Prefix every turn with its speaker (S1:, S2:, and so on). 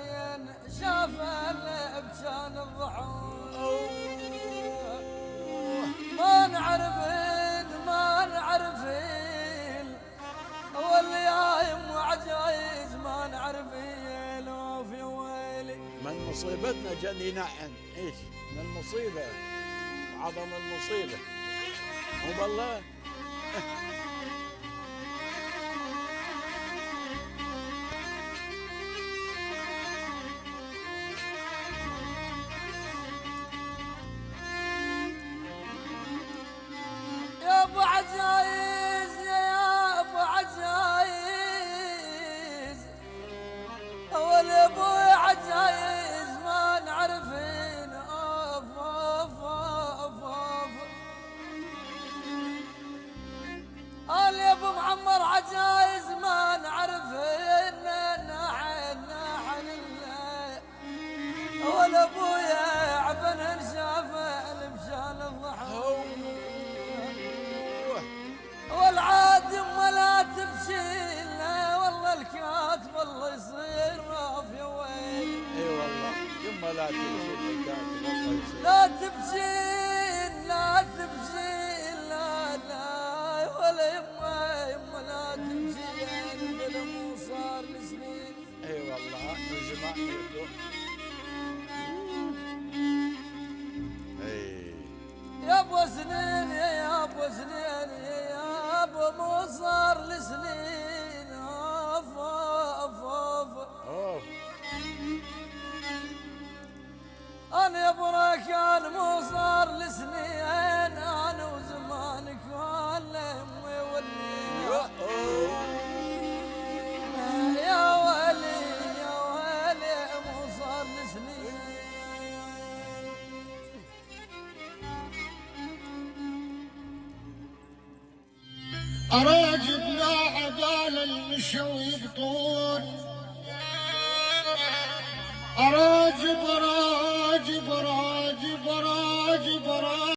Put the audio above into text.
S1: سنين شاف بشان الضحوك ما نعرفين واللي يايم وعجايز ما نعرفين وفي ويلي
S2: من مصيبتنا جاني نحن ايش من المصيبه عظم المصيبه مو بالله.
S1: يا ابو عجايز يا ابو عجايز اول ابوي عجايز ما نعرفين اوف اوف اوف اوف قال يا ابو معمر عجايز ما نعرفين نحن الله اول ابويا عبن شافه بشان الضحك والعادم ولا تمشي لا والله الكاتب والله يصير في وين.
S2: اي والله يما لا تمشي الكاتب والله يصير
S1: لا تمشي لا ولا يما لا تمشي الفيلم صار لسنين.
S2: اي والله من زمان يقول
S1: يا ابو سنين يا ابو سنين يا ابو مو صار لسنين اوف اوف اوف انا يا ابو راكان مو صار لسنين انا وزمانك ولا امي ولي يا ولي مو صار لسنين.
S3: أراجب لا عبال المشوي بطول أراجب